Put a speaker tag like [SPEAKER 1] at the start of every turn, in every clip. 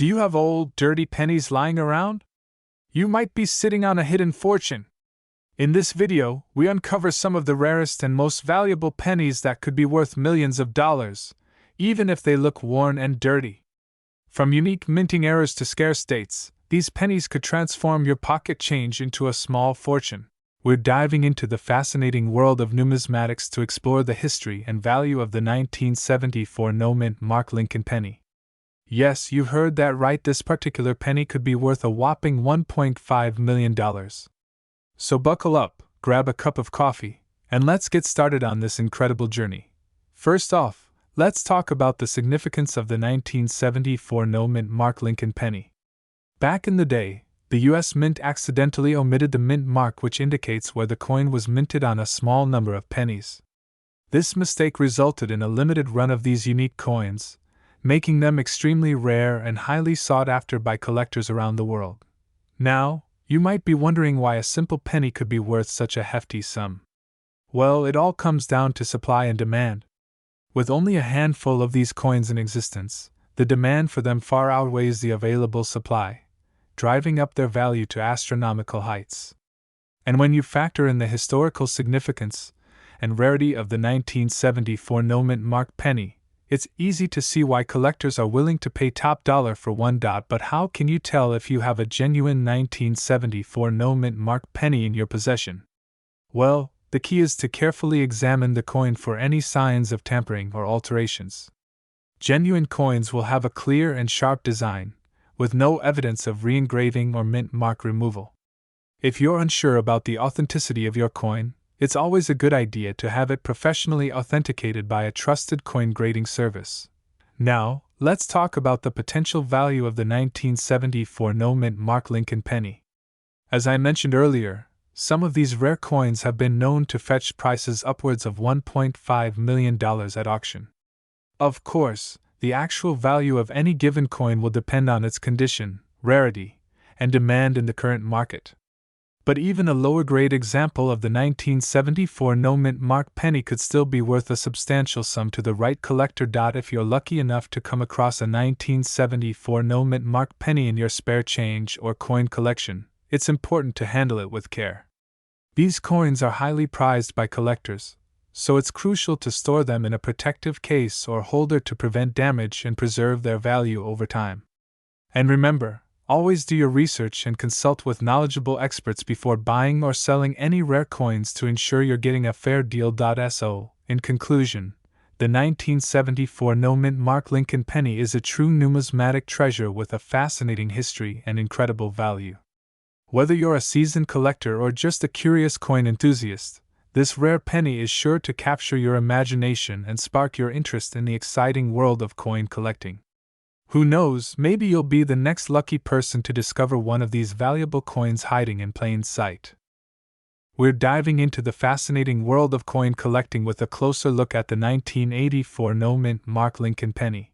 [SPEAKER 1] Do you have old, dirty pennies lying around? You might be sitting on a hidden fortune. In this video, we uncover some of the rarest and most valuable pennies that could be worth millions of dollars, even if they look worn and dirty. From unique minting errors to scarce dates, these pennies could transform your pocket change into a small fortune. We're diving into the fascinating world of numismatics to explore the history and value of the 1974 no-mint Mark Lincoln penny. Yes, you've heard that right, this particular penny could be worth a whopping $1.5 million. So buckle up, grab a cup of coffee, and let's get started on this incredible journey. First off, let's talk about the significance of the 1974 no-mint Mark Lincoln penny. Back in the day, the U.S. Mint accidentally omitted the mint mark, which indicates where the coin was minted on a small number of pennies. This mistake resulted in a limited run of these unique coins, making them extremely rare and highly sought after by collectors around the world. Now, you might be wondering why a simple penny could be worth such a hefty sum. Well, it all comes down to supply and demand. With only a handful of these coins in existence, the demand for them far outweighs the available supply, driving up their value to astronomical heights. And when you factor in the historical significance and rarity of the 1974 no-mint Mark penny, it's easy to see why collectors are willing to pay top dollar for one. But how can you tell if you have a genuine 1974 no-mint Mark penny in your possession? Well, the key is to carefully examine the coin for any signs of tampering or alterations. Genuine coins will have a clear and sharp design, with no evidence of re-engraving or mint mark removal. If you're unsure about the authenticity of your coin, it's always a good idea to have it professionally authenticated by a trusted coin grading service. Now, let's talk about the potential value of the 1974 no-mint Mark Lincoln penny. As I mentioned earlier, some of these rare coins have been known to fetch prices upwards of $1.5 million at auction. Of course, the actual value of any given coin will depend on its condition, rarity, and demand in the current market. But even a lower-grade example of the 1974 no-mint Mark penny could still be worth a substantial sum to the right collector. If you're lucky enough to come across a 1974 no-mint Mark penny in your spare change or coin collection, it's important to handle it with care. These coins are highly prized by collectors, so it's crucial to store them in a protective case or holder to prevent damage and preserve their value over time. And remember, always do your research and consult with knowledgeable experts before buying or selling any rare coins to ensure you're getting a fair deal. So, in conclusion, the 1974 no-mint Mark Lincoln penny is a true numismatic treasure with a fascinating history and incredible value. Whether you're a seasoned collector or just a curious coin enthusiast, this rare penny is sure to capture your imagination and spark your interest in the exciting world of coin collecting. Who knows, maybe you'll be the next lucky person to discover one of these valuable coins hiding in plain sight. We're diving into the fascinating world of coin collecting with a closer look at the 1984 no-mint Mark Lincoln penny.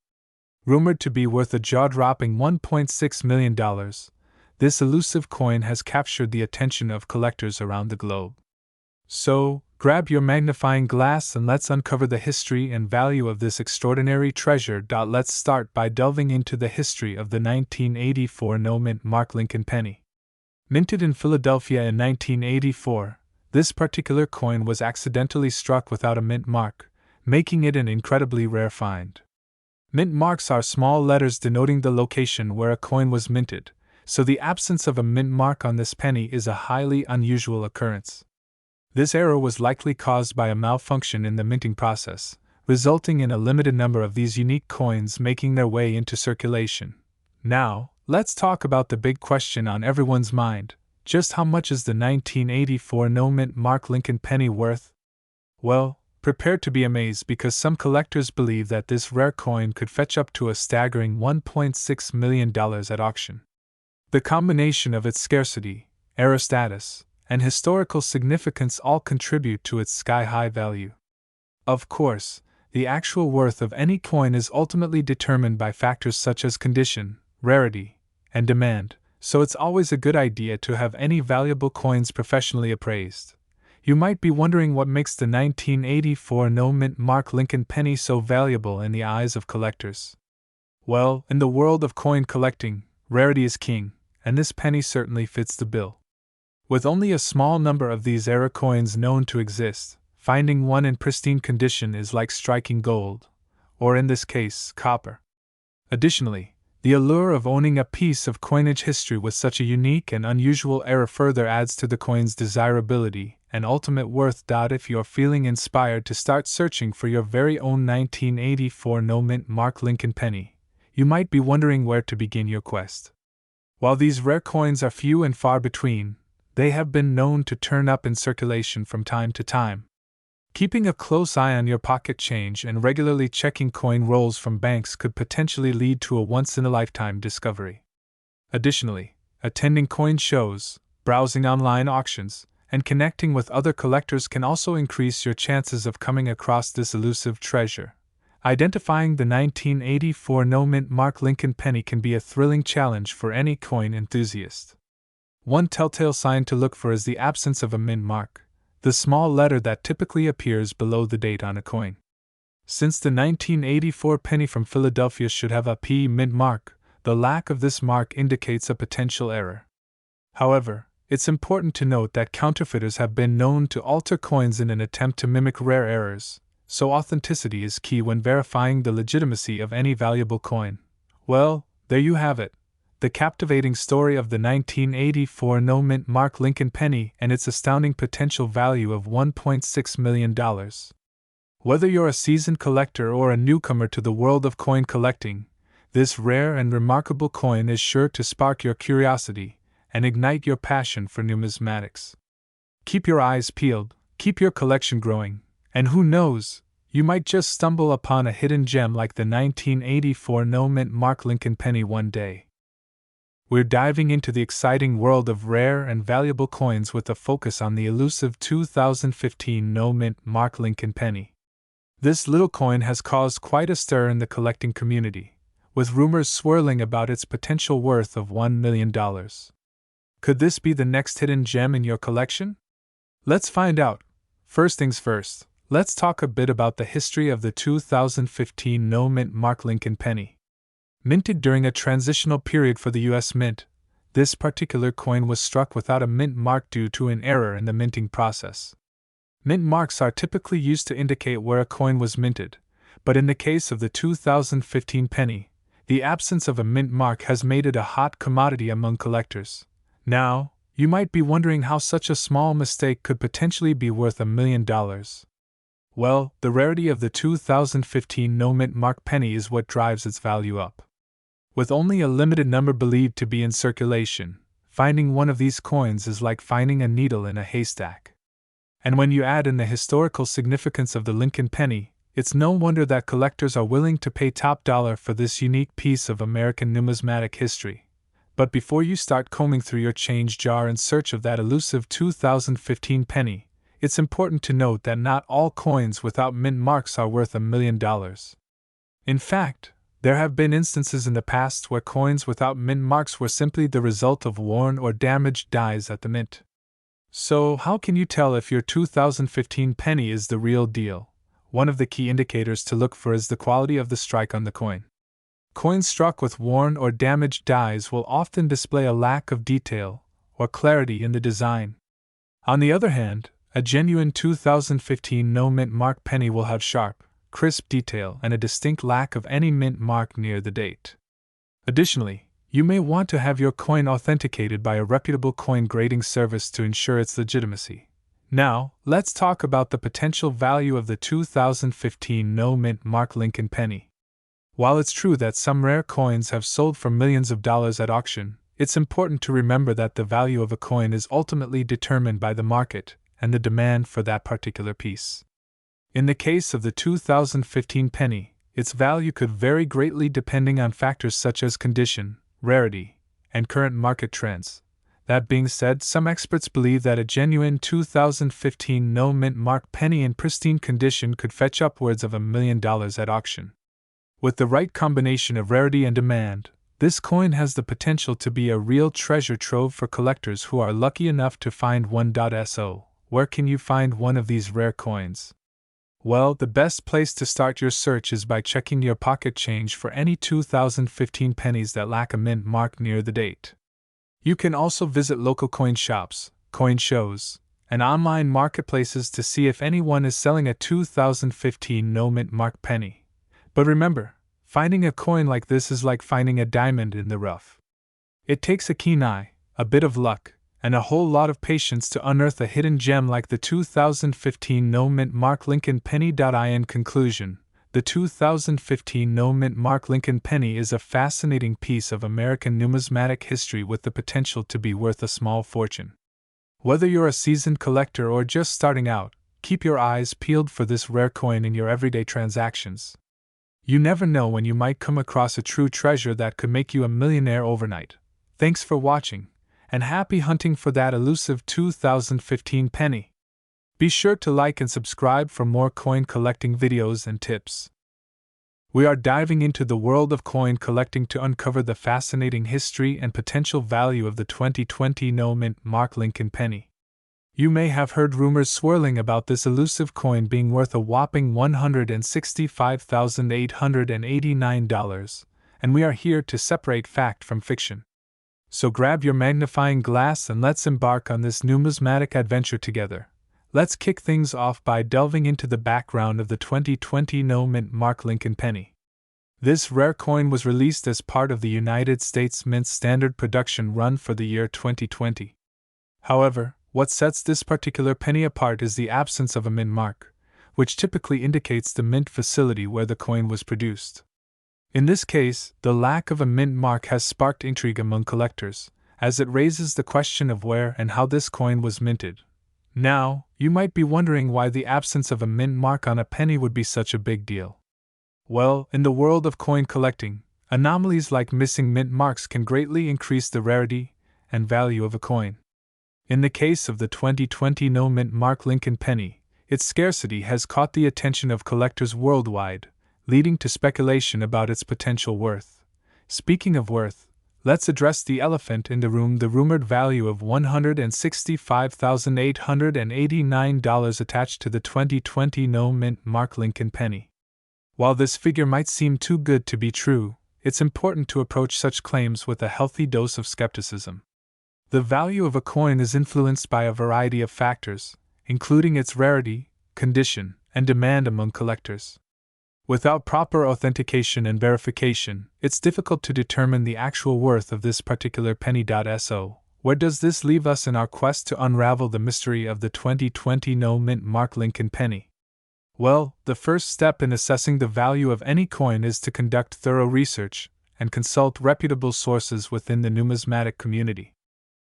[SPEAKER 1] Rumored to be worth a jaw-dropping $1.6 million, this elusive coin has captured the attention of collectors around the globe. So, grab your magnifying glass and let's uncover the history and value of this extraordinary treasure. Let's start by delving into the history of the 1984 no-mint Mark Lincoln penny. Minted in Philadelphia in 1984, this particular coin was accidentally struck without a mint mark, making it an incredibly rare find. Mint marks are small letters denoting the location where a coin was minted, so the absence of a mint mark on this penny is a highly unusual occurrence. This error was likely caused by a malfunction in the minting process, resulting in a limited number of these unique coins making their way into circulation. Now, let's talk about the big question on everyone's mind: just how much is the 1984 no-mint Mark Lincoln penny worth? Well, prepare to be amazed, because some collectors believe that this rare coin could fetch up to a staggering $1.6 million at auction. The combination of its scarcity, error status, and historical significance all contribute to its sky-high value. Of course, the actual worth of any coin is ultimately determined by factors such as condition, rarity, and demand, so it's always a good idea to have any valuable coins professionally appraised. You might be wondering what makes the 1984 no-mint Mark Lincoln penny so valuable in the eyes of collectors. Well, in the world of coin collecting, rarity is king, and this penny certainly fits the bill. With only a small number of these era coins known to exist, finding one in pristine condition is like striking gold, or in this case, copper. Additionally, the allure of owning a piece of coinage history with such a unique and unusual era further adds to the coin's desirability and ultimate worth. If you're feeling inspired to start searching for your very own 1984 no-mint mark Lincoln penny, you might be wondering where to begin your quest. While these rare coins are few and far between, they have been known to turn up in circulation from time to time. Keeping a close eye on your pocket change and regularly checking coin rolls from banks could potentially lead to a once-in-a-lifetime discovery. Additionally, attending coin shows, browsing online auctions, and connecting with other collectors can also increase your chances of coming across this elusive treasure. Identifying the 1984 no-mint mark Lincoln penny can be a thrilling challenge for any coin enthusiast. One telltale sign to look for is the absence of a mint mark, the small letter that typically appears below the date on a coin. Since the 1984 penny from Philadelphia should have a P mint mark, the lack of this mark indicates a potential error. However, it's important to note that counterfeiters have been known to alter coins in an attempt to mimic rare errors, so authenticity is key when verifying the legitimacy of any valuable coin. Well, there you have it. The captivating story of the 1984 no-mint mark Lincoln penny and its astounding potential value of $1.6 million. Whether you're a seasoned collector or a newcomer to the world of coin collecting, this rare and remarkable coin is sure to spark your curiosity and ignite your passion for numismatics. Keep your eyes peeled, keep your collection growing, and who knows, you might just stumble upon a hidden gem like the 1984 no-mint mark Lincoln penny one day. We're diving into the exciting world of rare and valuable coins with a focus on the elusive 2015 no-mint mark Lincoln penny. This little coin has caused quite a stir in the collecting community, with rumors swirling about its potential worth of $1 million. Could this be the next hidden gem in your collection? Let's find out. First things first, let's talk a bit about the history of the 2015 no-mint mark Lincoln penny. Minted during a transitional period for the U.S. Mint, this particular coin was struck without a mint mark due to an error in the minting process. Mint marks are typically used to indicate where a coin was minted, but in the case of the 2015 penny, the absence of a mint mark has made it a hot commodity among collectors. Now, you might be wondering how such a small mistake could potentially be worth $1 million. Well, the rarity of the 2015 no-mint mark penny is what drives its value up. With only a limited number believed to be in circulation, finding one of these coins is like finding a needle in a haystack. And when you add in the historical significance of the Lincoln penny, it's no wonder that collectors are willing to pay top dollar for this unique piece of American numismatic history. But before you start combing through your change jar in search of that elusive 2015 penny, it's important to note that not all coins without mint marks are worth $1 million. In fact, there have been instances in the past where coins without mint marks were simply the result of worn or damaged dies at the mint. So, how can you tell if your 2015 penny is the real deal? One of the key indicators to look for is the quality of the strike on the coin. Coins struck with worn or damaged dies will often display a lack of detail or clarity in the design. On the other hand, a genuine 2015 no-mint mark penny will have sharp, crisp detail and a distinct lack of any mint mark near the date. Additionally, you may want to have your coin authenticated by a reputable coin grading service to ensure its legitimacy. Now, let's talk about the potential value of the 2015 no-mint mark Lincoln penny. While it's true that some rare coins have sold for millions of dollars at auction, it's important to remember that the value of a coin is ultimately determined by the market and the demand for that particular piece. In the case of the 2015 penny, its value could vary greatly depending on factors such as condition, rarity, and current market trends. That being said, some experts believe that a genuine 2015 no-mint mark penny in pristine condition could fetch upwards of $1 million at auction. With the right combination of rarity and demand, this coin has the potential to be a real treasure trove for collectors who are lucky enough to find one. So, where can you find one of these rare coins? Well, the best place to start your search is by checking your pocket change for any 2015 pennies that lack a mint mark near the date. You can also visit local coin shops, coin shows, and online marketplaces to see if anyone is selling a 2015 no mint mark penny. But remember, finding a coin like this is like finding a diamond in the rough. It takes a keen eye, a bit of luck, and a whole lot of patience to unearth a hidden gem like the 2015 no mint mark Lincoln penny. In conclusion, the 2015 no mint mark Lincoln penny is a fascinating piece of American numismatic history with the potential to be worth a small fortune. Whether you're a seasoned collector or just starting out, keep your eyes peeled for this rare coin in your everyday transactions. You never know when you might come across a true treasure that could make you a millionaire overnight. Thanks for watching, and happy hunting for that elusive 2015 penny. Be sure to like and subscribe for more coin collecting videos and tips. We are diving into the world of coin collecting to uncover the fascinating history and potential value of the 2020 no mint mark Lincoln penny. You may have heard rumors swirling about this elusive coin being worth a whopping $165,889, and we are here to separate fact from fiction. So grab your magnifying glass and let's embark on this numismatic adventure together. Let's kick things off by delving into the background of the 2020 no mint mark Lincoln penny. This rare coin was released as part of the United States Mint standard production run for the year 2020. However, what sets this particular penny apart is the absence of a mint mark, which typically indicates the mint facility where the coin was produced. In this case, the lack of a mint mark has sparked intrigue among collectors, as it raises the question of where and how this coin was minted. Now, you might be wondering why the absence of a mint mark on a penny would be such a big deal. Well, in the world of coin collecting, anomalies like missing mint marks can greatly increase the rarity and value of a coin. In the case of the 2020 no mint mark Lincoln penny, its scarcity has caught the attention of collectors worldwide, leading to speculation about its potential worth. Speaking of worth, let's address the elephant in the room, the rumored value of $165,889 attached to the 2020 no mint mark Lincoln penny. While this figure might seem too good to be true, it's important to approach such claims with a healthy dose of skepticism. The value of a coin is influenced by a variety of factors, including its rarity, condition, and demand among collectors. Without proper authentication and verification, it's difficult to determine the actual worth of this particular penny. So, where does this leave us in our quest to unravel the mystery of the 2020 no mint mark Lincoln penny? Well, the first step in assessing the value of any coin is to conduct thorough research and consult reputable sources within the numismatic community.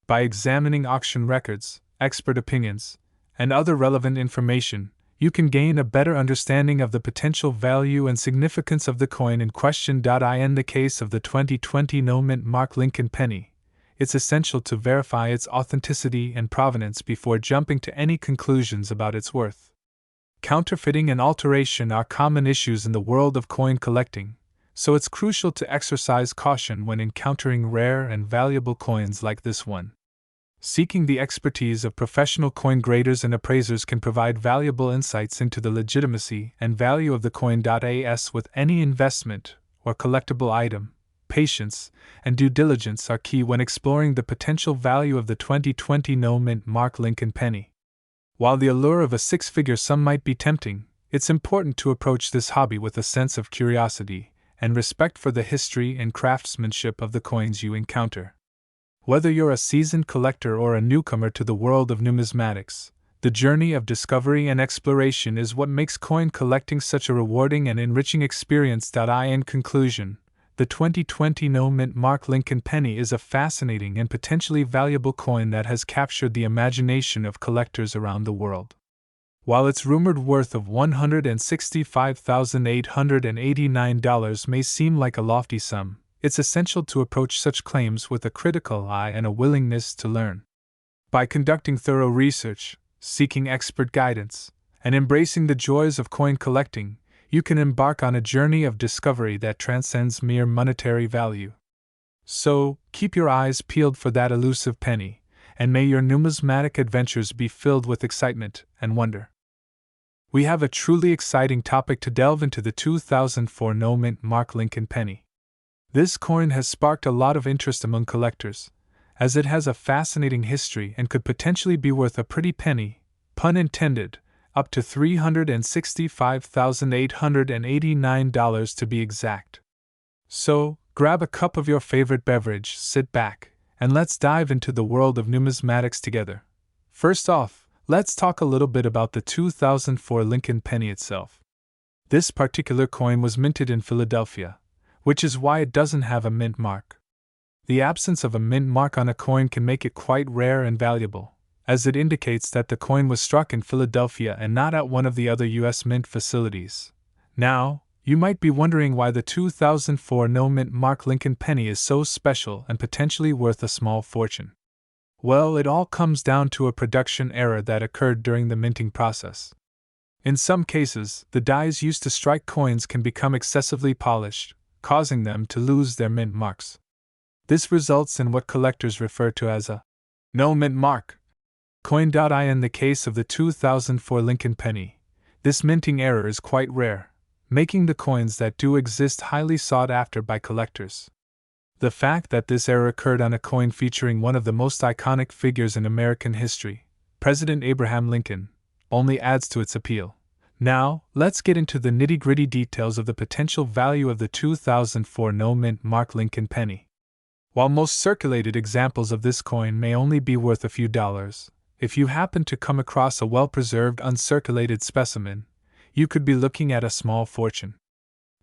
[SPEAKER 1] By examining auction records, expert opinions, and other relevant information, you can gain a better understanding of the potential value and significance of the coin in question. In the case of the 2020 no mint mark Lincoln penny, it's essential to verify its authenticity and provenance before jumping to any conclusions about its worth. Counterfeiting and alteration are common issues in the world of coin collecting, so it's crucial to exercise caution when encountering rare and valuable coins like this one. Seeking the expertise of professional coin graders and appraisers can provide valuable insights into the legitimacy and value of the coin. As with any investment or collectible item, patience and due diligence are key when exploring the potential value of the 2020 no mint mark Lincoln penny. While the allure of a six-figure sum might be tempting, it's important to approach this hobby with a sense of curiosity and respect for the history and craftsmanship of the coins you encounter. Whether you're a seasoned collector or a newcomer to the world of numismatics, the journey of discovery and exploration is what makes coin collecting such a rewarding and enriching experience. In conclusion, the 2020 no mint mark Lincoln penny is a fascinating and potentially valuable coin that has captured the imagination of collectors around the world. While its rumored worth of $165,889 may seem like a lofty sum, it's essential to approach such claims with a critical eye and a willingness to learn. By conducting thorough research, seeking expert guidance, and embracing the joys of coin collecting, you can embark on a journey of discovery that transcends mere monetary value. So, keep your eyes peeled for that elusive penny, and may your numismatic adventures be filled with excitement and wonder. we have a truly exciting topic to delve into: the 2004 no mint mark Lincoln penny. This coin has sparked a lot of interest among collectors, as it has a fascinating history and could potentially be worth a pretty penny, pun intended, up to $365,889 to be exact. So, grab a cup of your favorite beverage, sit back, and let's dive into the world of numismatics together. First off, let's talk a little bit about the 2004 Lincoln penny itself. This particular coin was minted in Philadelphia, which is why it doesn't have a mint mark. The absence of a mint mark on a coin can make it quite rare and valuable, as it indicates that the coin was struck in Philadelphia and not at one of the other U.S. mint facilities. Now, you might be wondering why the 2004 no mint mark Lincoln penny is so special and potentially worth a small fortune. Well, it all comes down to a production error that occurred during the minting process. In some cases, the dies used to strike coins can become excessively polished, causing them to lose their mint marks. This results in what collectors refer to as a no mint mark coin. In the case of the 2004 Lincoln penny, this minting error is quite rare, making the coins that do exist highly sought after by collectors. The fact that this error occurred on a coin featuring one of the most iconic figures in American history, President Abraham Lincoln, only adds to its appeal. Now, let's get into the nitty-gritty details of the potential value of the 2004 no mint mark Lincoln penny. While most circulated examples of this coin may only be worth a few dollars, if you happen to come across a well-preserved uncirculated specimen, you could be looking at a small fortune.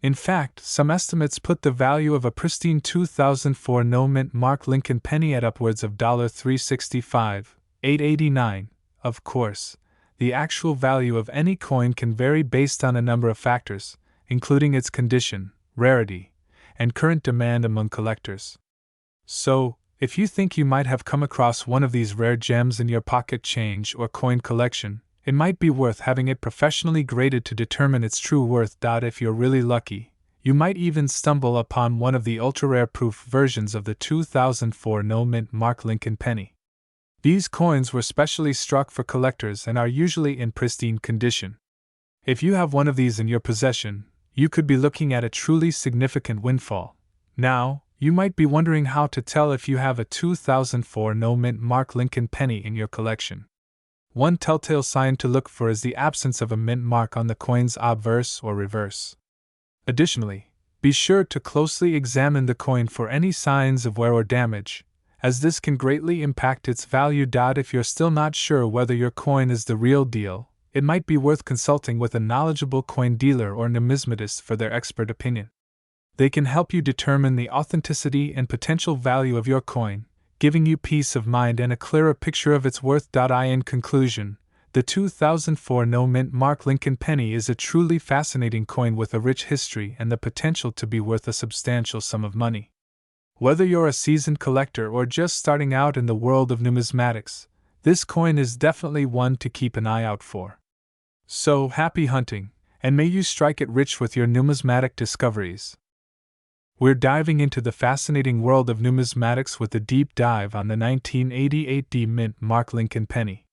[SPEAKER 1] In fact, some estimates put the value of a pristine 2004 no mint mark Lincoln penny at upwards of $365,889. Of course, the actual value of any coin can vary based on a number of factors, including its condition, rarity, and current demand among collectors. So, if you think you might have come across one of these rare gems in your pocket change or coin collection, it might be worth having it professionally graded to determine its true worth. If you're really lucky, you might even stumble upon one of the ultra-rare proof versions of the 2004 no mint mark Lincoln penny. These coins were specially struck for collectors and are usually in pristine condition. If you have one of these in your possession, you could be looking at a truly significant windfall. Now, you might be wondering how to tell if you have a 2004 no mint mark Lincoln penny in your collection. One telltale sign to look for is the absence of a mint mark on the coin's obverse or reverse. Additionally, be sure to closely examine the coin for any signs of wear or damage, as this can greatly impact its value. If you're still not sure whether your coin is the real deal, it might be worth consulting with a knowledgeable coin dealer or numismatist for their expert opinion. They can help you determine the authenticity and potential value of your coin, giving you peace of mind and a clearer picture of its worth. In conclusion, the 2004 no mint mark Lincoln penny is a truly fascinating coin with a rich history and the potential to be worth a substantial sum of money. Whether you're a seasoned collector or just starting out in the world of numismatics, this coin is definitely one to keep an eye out for. So, happy hunting, and may you strike it rich with your numismatic discoveries. We're diving into the fascinating world of numismatics with a deep dive on the 1988 D mint mark Lincoln penny.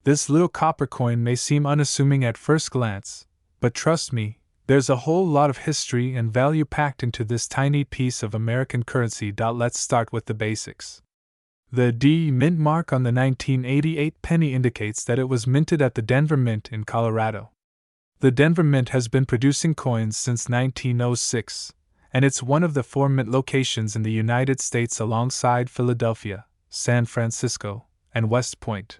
[SPEAKER 1] This little copper coin may seem unassuming at first glance, but trust me, there's a whole lot of history and value packed into this tiny piece of American currency. Let's start with the basics. The D mint mark on the 1988 penny indicates that it was minted at the Denver Mint in Colorado. The Denver Mint has been producing coins since 1906. And it's one of the 4 mint locations in the United States alongside Philadelphia, San Francisco, and West Point.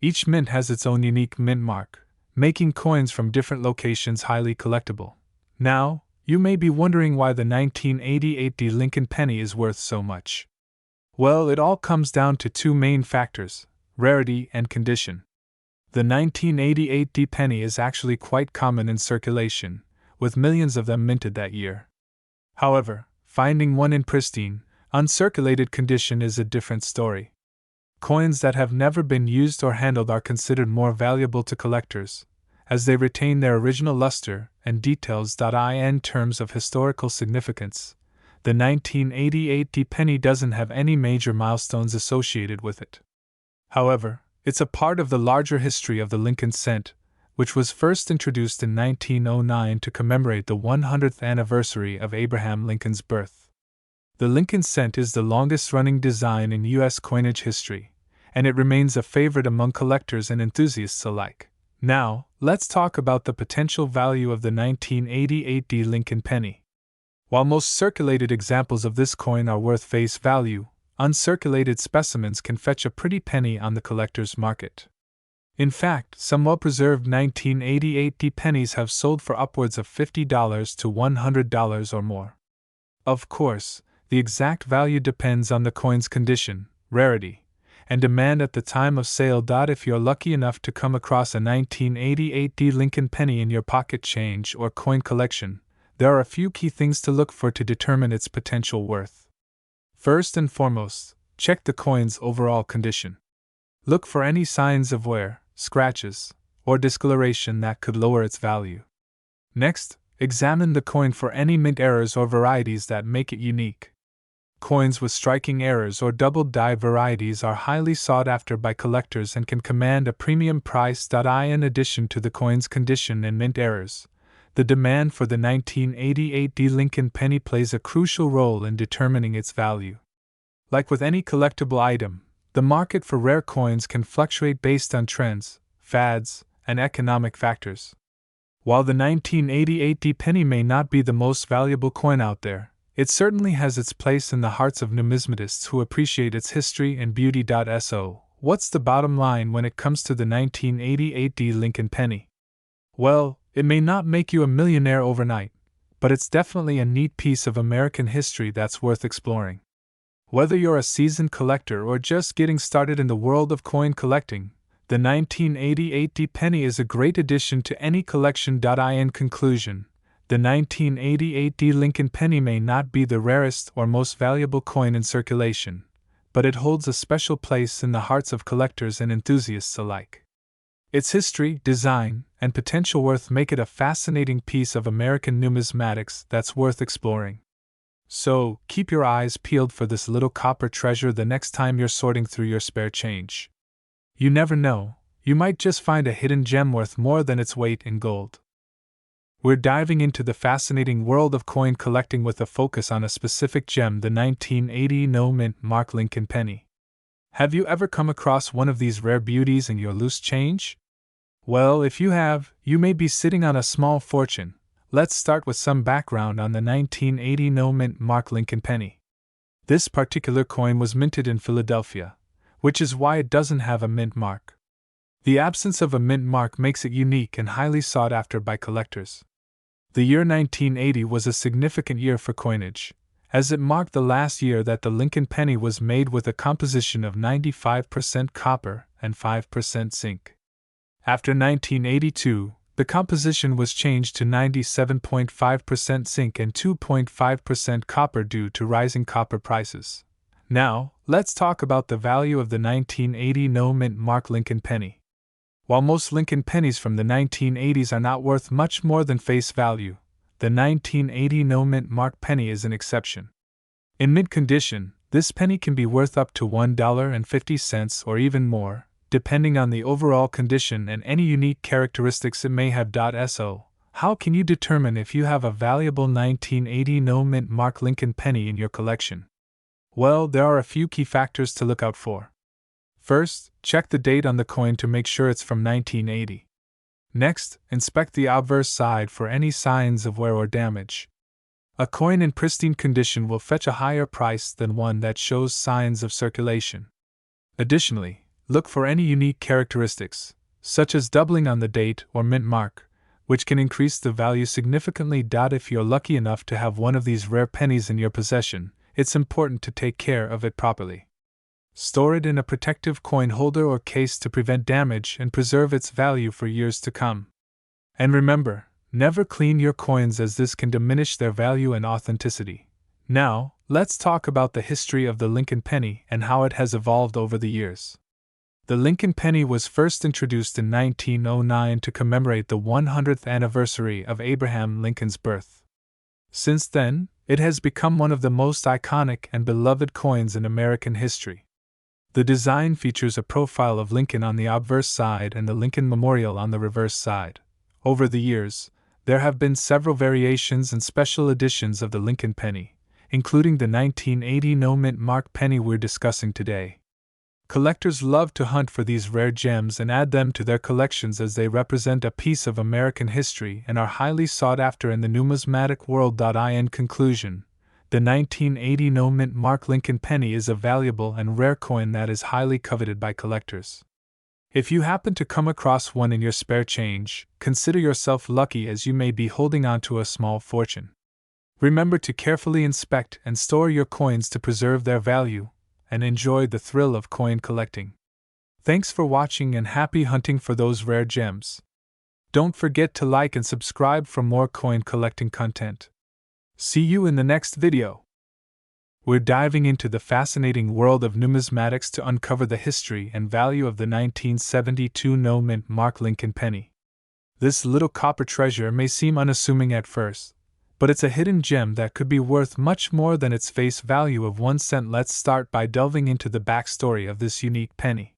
[SPEAKER 1] Each mint has its own unique mint mark, making coins from different locations highly collectible. Now, you may be wondering why the 1988 D Lincoln penny is worth so much. Well, it all comes down to 2 main factors: rarity and condition. The 1988 D penny is actually quite common in circulation, with millions of them minted that year. However, finding one in pristine, uncirculated condition is a different story. Coins that have never been used or handled are considered more valuable to collectors, as they retain their original luster and details. In terms of historical significance, the 1988 D penny doesn't have any major milestones associated with it. However, it's a part of the larger history of the Lincoln cent, which was first introduced in 1909 to commemorate the 100th anniversary of Abraham Lincoln's birth. The Lincoln cent is the longest-running design in U.S. coinage history, and it remains a favorite among collectors and enthusiasts alike. Now, let's talk about the potential value of the 1988 Lincoln penny. While most circulated examples of this coin are worth face value, uncirculated specimens can fetch a pretty penny on the collector's market. In fact, some well-preserved 1988 pennies have sold for upwards of $50 to $100 or more. Of course, the exact value depends on the coin's condition, rarity, and demand at the time of sale. If you're lucky enough to come across a 1988 Lincoln penny in your pocket change or coin collection, there are a few key things to look for to determine its potential worth. First and foremost, check the coin's overall condition. Look for any signs of wear, scratches, or discoloration that could lower its value. Next, examine the coin for any mint errors or varieties that make it unique. Coins with striking errors or double die varieties are highly sought after by collectors and can command a premium price. In addition to the coin's condition and mint errors, the demand for the 1988 Lincoln penny plays a crucial role in determining its value. Like with any collectible item, the market for rare coins can fluctuate based on trends, fads, and economic factors. While the 1988 penny may not be the most valuable coin out there, it certainly has its place in the hearts of numismatists who appreciate its history and beauty. So, what's the bottom line when it comes to the 1988 Lincoln penny? Well, it may not make you a millionaire overnight, but it's definitely a neat piece of American history that's worth exploring. Whether you're a seasoned collector or just getting started in the world of coin collecting, the 1988 penny is a great addition to any collection. In conclusion, the 1988 Lincoln penny may not be the rarest or most valuable coin in circulation, but it holds a special place in the hearts of collectors and enthusiasts alike. Its history, design, and potential worth make it a fascinating piece of American numismatics that's worth exploring. So, keep your eyes peeled for this little copper treasure the next time you're sorting through your spare change. You never know, you might just find a hidden gem worth more than its weight in gold. We're diving into the fascinating world of coin collecting with a focus on a specific gem, the 1980 no-mint mark Lincoln penny. Have you ever come across one of these rare beauties in your loose change? Well, if you have, you may be sitting on a small fortune. Let's start with some background on the 1980 no-mint mark Lincoln penny. This particular coin was minted in Philadelphia, which is why it doesn't have a mint mark. The absence of a mint mark makes it unique and highly sought after by collectors. The year 1980 was a significant year for coinage, as it marked the last year that the Lincoln penny was made with a composition of 95% copper and 5% zinc. After 1982, the composition was changed to 97.5% zinc and 2.5% copper due to rising copper prices. Now, let's talk about the value of the 1980 no-mint mark Lincoln penny. While most Lincoln pennies from the 1980s are not worth much more than face value, the 1980 no-mint mark penny is an exception. In mint condition, this penny can be worth up to $1.50 or even more, depending on the overall condition and any unique characteristics it may have. So, how can you determine if you have a valuable 1980 no-mint mark Lincoln penny in your collection? Well, there are a few key factors to look out for. First, check the date on the coin to make sure it's from 1980. Next, inspect the obverse side for any signs of wear or damage. A coin in pristine condition will fetch a higher price than one that shows signs of circulation. Additionally, look for any unique characteristics, such as doubling on the date or mint mark, which can increase the value significantly. If you're lucky enough to have one of these rare pennies in your possession, it's important to take care of it properly. Store it in a protective coin holder or case to prevent damage and preserve its value for years to come. And remember, never clean your coins, as this can diminish their value and authenticity. Now, let's talk about the history of the Lincoln penny and how it has evolved over the years. The Lincoln penny was first introduced in 1909 to commemorate the 100th anniversary of Abraham Lincoln's birth. Since then, it has become one of the most iconic and beloved coins in American history. The design features a profile of Lincoln on the obverse side and the Lincoln Memorial on the reverse side. Over the years, there have been several variations and special editions of the Lincoln penny, including the 1980 no-mint mark penny we're discussing today. Collectors love to hunt for these rare gems and add them to their collections as they represent a piece of American history and are highly sought after in the numismatic world. In conclusion, the 1980 no-mint mark Lincoln penny is a valuable and rare coin that is highly coveted by collectors. If you happen to come across one in your spare change, consider yourself lucky, as you may be holding on to a small fortune. Remember to carefully inspect and store your coins to preserve their value, and enjoy the thrill of coin collecting. Thanks for watching and happy hunting for those rare gems. Don't forget to like and subscribe for more coin collecting content. See you in the next video. We're diving into the fascinating world of numismatics to uncover the history and value of the 1972 no-mint mark Lincoln penny. This little copper treasure may seem unassuming at first, but it's a hidden gem that could be worth much more than its face value of 1 cent. Let's start by delving into the backstory of this unique penny.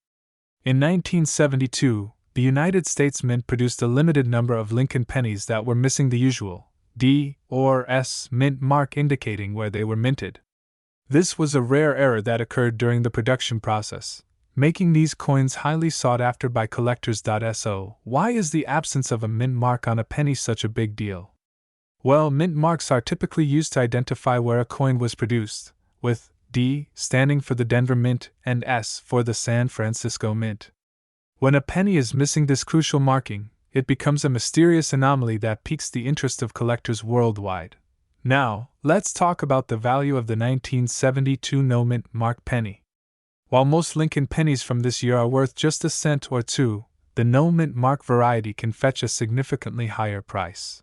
[SPEAKER 1] In 1972, the United States Mint produced a limited number of Lincoln pennies that were missing the usual D or S mint mark indicating where they were minted. This was a rare error that occurred during the production process, making these coins highly sought after by collectors. So, why is the absence of a mint mark on a penny such a big deal? Well, mint marks are typically used to identify where a coin was produced, with D standing for the Denver Mint and S for the San Francisco Mint. When a penny is missing this crucial marking, it becomes a mysterious anomaly that piques the interest of collectors worldwide. Now, let's talk about the value of the 1972 no-mint mark penny. While most Lincoln pennies from this year are worth just a cent or two, the no-mint mark variety can fetch a significantly higher price.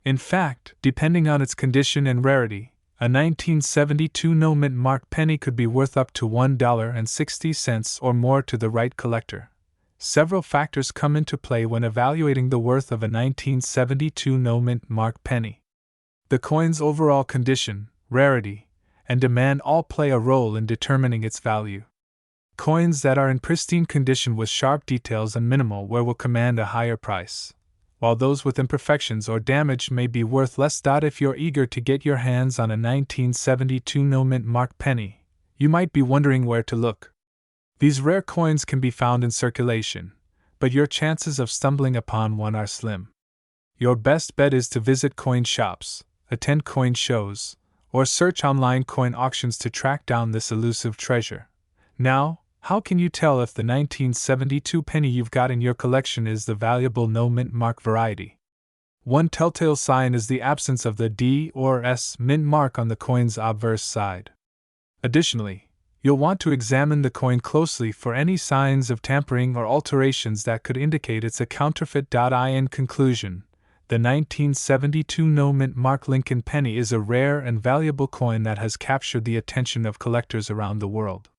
[SPEAKER 1] In fact, depending on its condition and rarity, a 1972 no-mint mark penny could be worth up to $1.60 or more to the right collector. Several factors come into play when evaluating the worth of a 1972 no-mint mark penny. The coin's overall condition, rarity, and demand all play a role in determining its value. Coins that are in pristine condition with sharp details and minimal wear will command a higher price, while those with imperfections or damage may be worth less. If you're eager to get your hands on a 1972 no-mint mark penny, you might be wondering where to look. These rare coins can be found in circulation, but your chances of stumbling upon one are slim. Your best bet is to visit coin shops, attend coin shows, or search online coin auctions to track down this elusive treasure. Now, how can you tell if the 1972 penny you've got in your collection is the valuable no-mint mark variety? One telltale sign is the absence of the D or S mint mark on the coin's obverse side. Additionally, you'll want to examine the coin closely for any signs of tampering or alterations that could indicate it's a counterfeit. In conclusion, the 1972 no-mint mark Lincoln penny is a rare and valuable coin that has captured the attention of collectors around the world.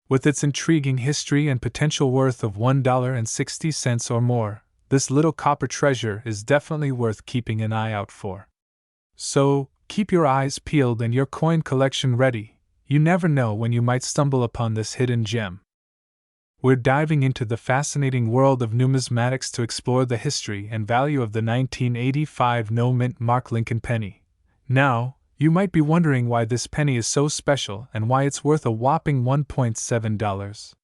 [SPEAKER 1] With its intriguing history and potential worth of $1.60 or more, this little copper treasure is definitely worth keeping an eye out for. So, keep your eyes peeled and your coin collection ready. You never know when you might stumble upon this hidden gem. We're diving into the fascinating world of numismatics to explore the history and value of the 1985 no-mint mark Lincoln penny. Now, you might be wondering why this penny is so special and why it's worth a whopping $1.7.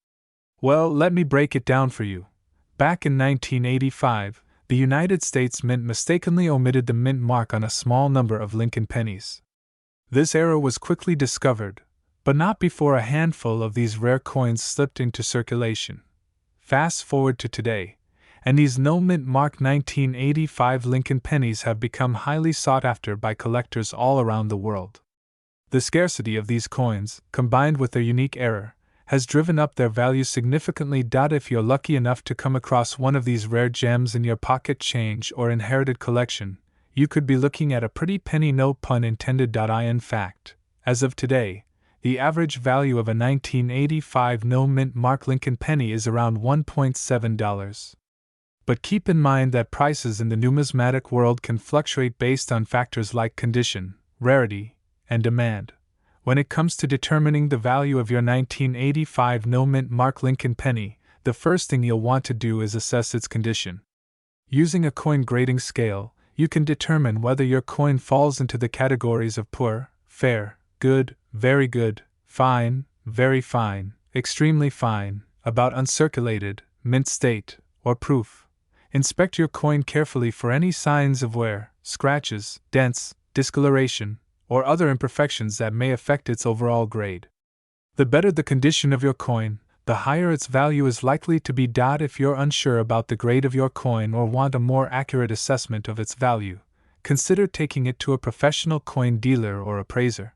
[SPEAKER 1] Well, let me break it down for you. Back in 1985, the United States Mint mistakenly omitted the mint mark on a small number of Lincoln pennies. This error was quickly discovered, but not before a handful of these rare coins slipped into circulation. Fast forward to today, and these no-mint mark 1985 Lincoln pennies have become highly sought after by collectors all around the world. The scarcity of these coins, combined with their unique error, has driven up their value significantly. If you're lucky enough to come across one of these rare gems in your pocket change or inherited collection, you could be looking at a pretty penny, no pun intended. In fact, as of today, the average value of a 1985 no-mint mark Lincoln penny is around $1.7. But keep in mind that prices in the numismatic world can fluctuate based on factors like condition, rarity, and demand. When it comes to determining the value of your 1985 no-mint mark Lincoln penny, the first thing you'll want to do is assess its condition. Using a coin grading scale, you can determine whether your coin falls into the categories of poor, fair, good, very good, fine, very fine, extremely fine, about uncirculated, mint state, or proof. Inspect your coin carefully for any signs of wear, scratches, dents, discoloration, or other imperfections that may affect its overall grade. The better the condition of your coin, the higher its value is likely to be. If you're unsure about the grade of your coin or want a more accurate assessment of its value, consider taking it to a professional coin dealer or appraiser.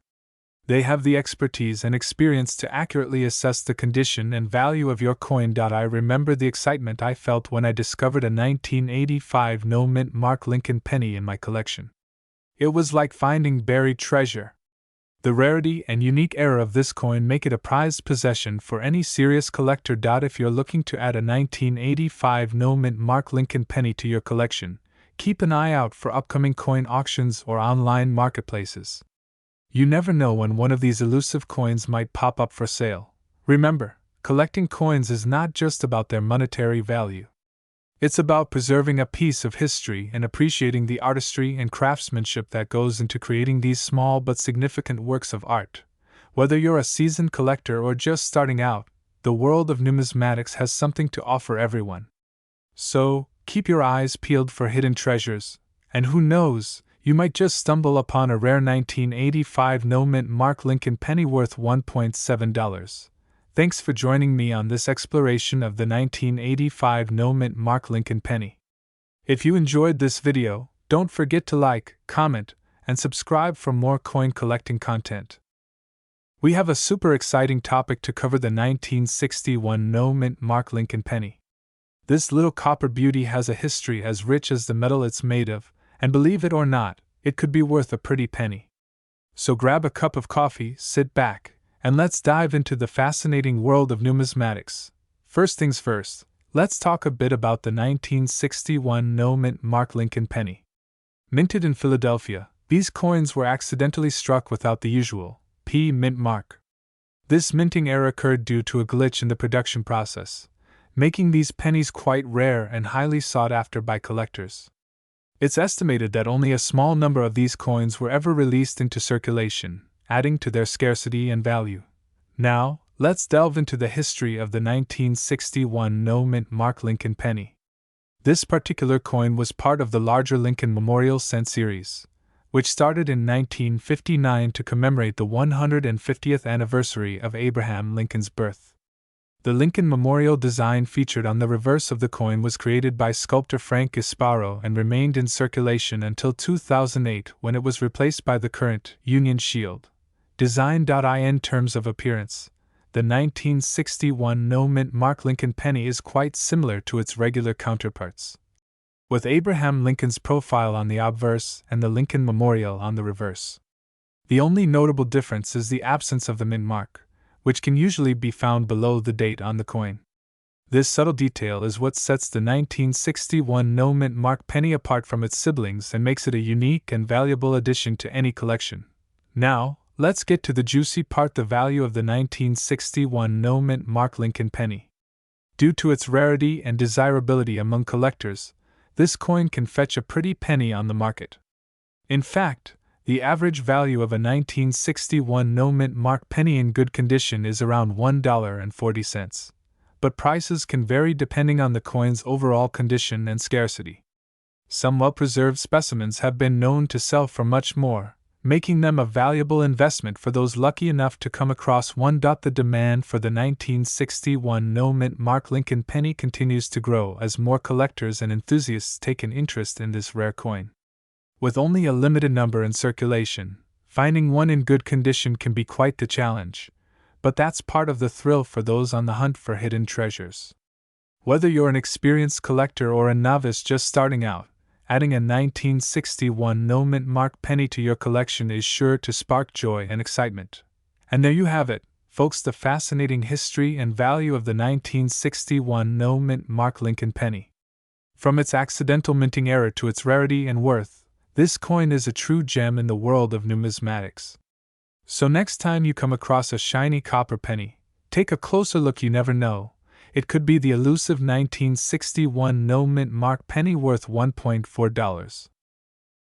[SPEAKER 1] They have the expertise and experience to accurately assess the condition and value of your coin. I remember the excitement I felt when I discovered a 1985 no-mint mark Lincoln penny in my collection. It was like finding buried treasure. The rarity and unique era of this coin make it a prized possession for any serious collector. If you're looking to add a 1985 no-mint mark Lincoln penny to your collection, keep an eye out for upcoming coin auctions or online marketplaces. You never know when one of these elusive coins might pop up for sale. Remember, collecting coins is not just about their monetary value. It's about preserving a piece of history and appreciating the artistry and craftsmanship that goes into creating these small but significant works of art. Whether you're a seasoned collector or just starting out, the world of numismatics has something to offer everyone. So, keep your eyes peeled for hidden treasures, and who knows, you might just stumble upon a rare 1985 no-mint mark Lincoln penny worth $1.7. Thanks for joining me on this exploration of the 1985 no-mint mark Lincoln penny. If you enjoyed this video, don't forget to like, comment, and subscribe for more coin collecting content. We have a super exciting topic to cover: the 1961 no-mint mark Lincoln penny. This little copper beauty has a history as rich as the metal it's made of, and believe it or not, it could be worth a pretty penny. So grab a cup of coffee, sit back, and let's dive into the fascinating world of numismatics. First things first, let's talk a bit about the 1961 no-mint mark Lincoln penny. Minted in Philadelphia, these coins were accidentally struck without the usual mint mark. This minting error occurred due to a glitch in the production process, making these pennies quite rare and highly sought after by collectors. It's estimated that only a small number of these coins were ever released into circulation, adding to their scarcity and value. Now, let's delve into the history of the 1961 no-mint mark Lincoln penny. This particular coin was part of the larger Lincoln Memorial Cent series, which started in 1959 to commemorate the 150th anniversary of Abraham Lincoln's birth. The Lincoln Memorial design featured on the reverse of the coin was created by sculptor Frank Gasparo and remained in circulation until 2008, when it was replaced by the current Union Shield design. In terms of appearance, the 1961 no-mint mark Lincoln penny is quite similar to its regular counterparts, with Abraham Lincoln's profile on the obverse and the Lincoln Memorial on the reverse. The only notable difference is the absence of the mint mark, which can usually be found below the date on the coin. This subtle detail is what sets the 1961 no-mint mark penny apart from its siblings and makes it a unique and valuable addition to any collection. Now, let's get to the juicy part: the value of the 1961 no-mint mark Lincoln penny. Due to its rarity and desirability among collectors, this coin can fetch a pretty penny on the market. In fact, the average value of a 1961 no-mint mark penny in good condition is around $1.40, but prices can vary depending on the coin's overall condition and scarcity. Some well-preserved specimens have been known to sell for much more, making them a valuable investment for those lucky enough to come across one. The demand for the 1961 no-mint mark Lincoln penny continues to grow as more collectors and enthusiasts take an interest in this rare coin. With only a limited number in circulation, finding one in good condition can be quite the challenge, but that's part of the thrill for those on the hunt for hidden treasures. Whether you're an experienced collector or a novice just starting out, adding a 1961 no-mint mark penny to your collection is sure to spark joy and excitement. And there you have it, folks, the fascinating history and value of the 1961 no-mint mark Lincoln penny. From its accidental minting error to its rarity and worth, this coin is a true gem in the world of numismatics. So next time you come across a shiny copper penny, take a closer look. You never know. It could be the elusive 1961 no mint mark penny worth $1.4.